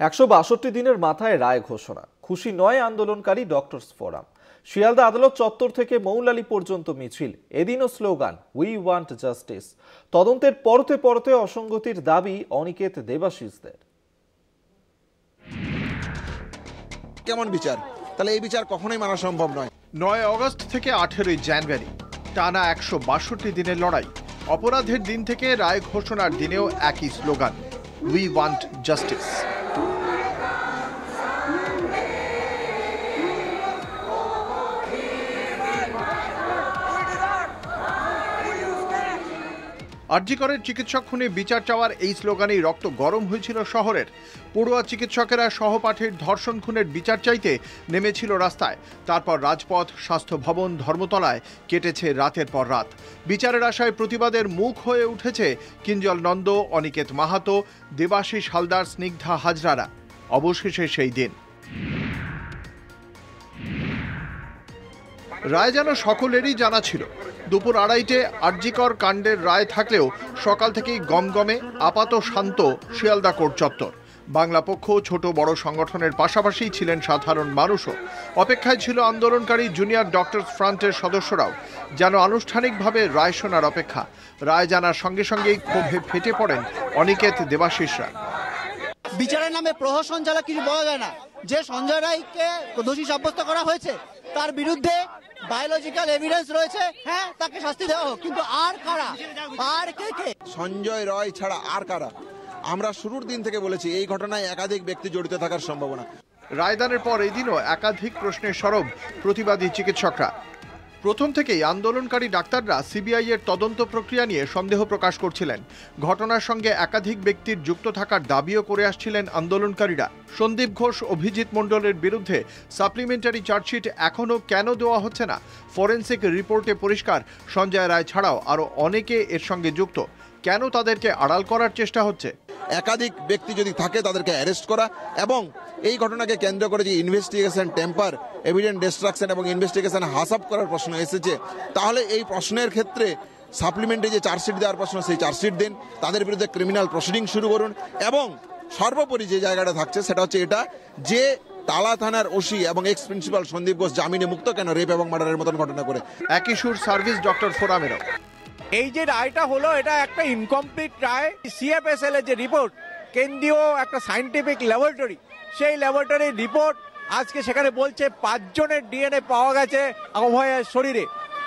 162 দিনের মাথায় রায় ঘোষণা। খুশি নয় আন্দোলনকারী ডক্টরস ফোরাম। শিয়ালদা আদালত চত্বর থেকে মৌলালী পর্যন্ত মিছিল, এদিনও স্লোগান উই ওয়ান্ট জাস্টিস। তদন্তের পরতে পরতে অসঙ্গতির দাবি অনিকেত দেবাশিসদের। কেমন বিচার? তাহলে এই বিচার কখনোই মানা সম্ভব নয়। 9 আগস্ট থেকে 18 জানুয়ারি টানা 162 দিনের লড়াই। অপরাধের দিন থেকে রায় ঘোষণার দিনেও একই স্লোগান উই ওয়ান্ট জাস্টিস। আরজি করের চিকিৎসক খুনে বিচার চাওয়ার এই স্লোগানেই রক্ত গরম হয়েছিল শহরের। পড়ুয়া চিকিৎসকেরা সহপাঠীর ধর্ষণ খুনের বিচার চাইতে নেমেছিল রাস্তায়। তারপর রাজপথ, স্বাস্থ্য ভবন, ধর্মতলায় কেটেছে রাতের পর রাত। বিচারের আশায় প্রতিবাদের মুখ হয়ে উঠেছে কিঞ্জল নন্দ, অনিকেত মাহাতো, দেবাশিস হালদার, স্নিগ্ধা হাজরারা। অবশেষে সেই দিন। রায় যেন সকলেরই জানা ছিল। দুপুর 2:30-টে আরজিকর কাণ্ডের রায় থাকলেও সকাল থেকেই গমগমে, আপাত শান্ত শিয়ালদা কোর্ট চত্বর। বাংলা পক্ষ, ছোট বড় সংগঠনের পাশাপাশি ছিলেন সাধারণ মানুষও। অপেক্ষায় ছিল আন্দোলনকারী জুনিয়র ডক্টরস ফ্রন্টের সদস্যরাও। যেন আনুষ্ঠানিকভাবে রায় শোনার অপেক্ষা। রায় জানার সঙ্গে সঙ্গেই ক্ষোভে ফেটে পড়েন অনিকেত, দেবাশিসরা। বিচারের নামে প্রহসন ছাড়া কিছু বলা যায় না। যে সঞ্জয় রায়কে দোষী সাব্যস্ত করা হয়েছে তার বিরুদ্ধে বায়োলজিক্যাল এভিডেন্স রয়েছে, হ্যাঁ, তাকে শাস্তি দেওয়া হোক। কিন্তু আর কারা, আর কে? সঞ্জয় রায় ছাড়া আর কারা? আমরা শুরুর দিন থেকে বলেছি এই ঘটনায় একাধিক ব্যক্তি জড়িত থাকার সম্ভাবনা। রায়দানের পর এদিনও একাধিক প্রশ্নের সরব প্রতিবাদী চিকিৎসকরা। প্রথম থেকেই আন্দোলনকারী ডাক্তাররা সিবিআই এর তদন্ত প্রক্রিয়া নিয়ে সন্দেহ প্রকাশ করছিলেন। ঘটনার সঙ্গে একাধিক ব্যক্তির যুক্ত থাকার দাবিও করে আসছিলেন আন্দোলনকারীরা। সন্দীপ ঘোষ, অভিজিৎ মণ্ডলের বিরুদ্ধে সাপ্লিমেন্টারি চার্জশিট এখনও কেন দেওয়া হচ্ছে না? ফরেন্সিক রিপোর্টে পরিষ্কার সঞ্জয় রায় ছাড়াও আরও অনেকে এর সঙ্গে যুক্ত। কেন তাদেরকে আড়াল করার চেষ্টা হচ্ছে? একাধিক ব্যক্তি যদি থাকে তাদেরকে অ্যারেস্ট করা এবং এই ঘটনাকে কেন্দ্র করে যে ইনভেস্টিগেশন টেম্পার, এভিডেন্স ডিস্ট্রাকশন এবং ইনভেস্টিগেশন হাসাপ করার প্রশ্ন এসেছে, তাহলে এই প্রশ্নের ক্ষেত্রে সাপ্লিমেন্টারি যে চার্জশিট দেওয়ার প্রশ্ন সেই চার্জশিট দিন, তাদের বিরুদ্ধে ক্রিমিনাল প্রসিডিং শুরু করুন। এবং সর্বোপরি যে জায়গাটা থাকছে সেটা হচ্ছে এটা যে টালা থানার ওসি এবং এক্স প্রিন্সিপাল সন্দীপ ঘোষ জামিনে মুক্ত কেন রেপ এবং মার্ডারের মতন ঘটনা করে? একই সুর সার্ভিস ডক্টর ফোরামেরও। এই যে রায়টা হলো, এটা একটা ইনকমপ্লিট রায়। সিএফএসএল এর যে রিপোর্ট, কেন্দ্রীয় একটা সায়েন্টিফিক ল্যাবরেটরি, সেই ল্যাবরেটরির রিপোর্ট আজকে সেখানে বলছে 5 জনের ডিএনএ পাওয়া গেছে অভয়ের শরীরে,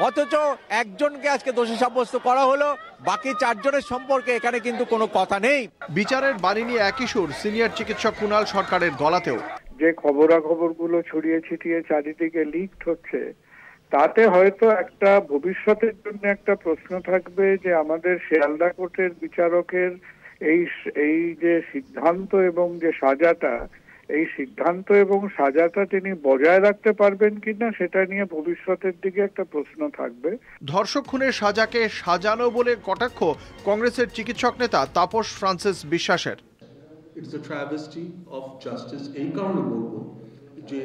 অথচ একজনকে আজকে দোষী সাব্যস্ত করা হলো। বাকি 4 জনের সম্পর্কে এখানে কিন্তু কোনো কথা নেই। বিচারের বাণী নিয়ে একই সুর সিনিয়র চিকিৎসক কুণাল সরকারের গলাতেও। যে খবরাখবরগুলো ছড়িয়ে ছিটিয়ে চারিদিকে লিকড হচ্ছে, তাতে হয়তো একটা ভবিষ্যতের জন্য একটা প্রশ্ন থাকবে যে আমাদের শিয়ালদা কোর্টের বিচারকের এই যে সিদ্ধান্ত এবং যে সাজাটা, এই সিদ্ধান্ত এবং সাজাটা তিনি বজায় রাখতে পারবেন কিনা, সেটা নিয়ে ভবিষ্যতের দিকে একটা প্রশ্ন থাকবে। ধর্ষক খুনের সাজাকে সাজানো বলে কটাক্ষ কংগ্রেসের চিকিৎসক নেতা তাপস ফ্রান্সিস বিশ্বাসের। It's a travesty of justice. এই কারণে বলবো যে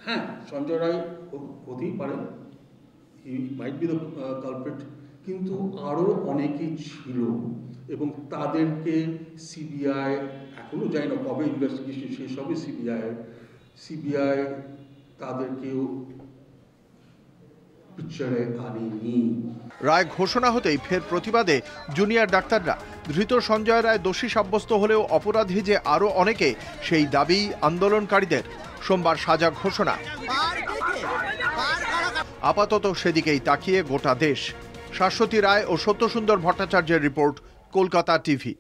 হ্যাঁ, সঞ্জয় রায় হতেই পারে, he might be the culprit, কিন্তু আরও অনেকেই ছিল এবং তাদেরকে সিবিআই, এখনও জানি না কবে ইনভেস্টিগেশন শেষ হবে সিবিআই তাদেরকেও পিকচারে আনেনি। রায় ঘোষণা হতেই ফের প্রতিবাদে জুনিয়র ডাক্তাররা। ধৃত সঞ্জয় রায় দোষী সাব্যস্ত হলেও অপরাধী যে আরও অনেকে, সেই দাবি আন্দোলনকারীদের। সোমবার সাজা ঘোষণা। আপাতত সেদিকেই তাকিয়ে গোটা দেশ। শাশ্বতী রায় ও সত্যসুন্দর ভট্টাচার্যের রিপোর্ট, কলকাতা টিভি।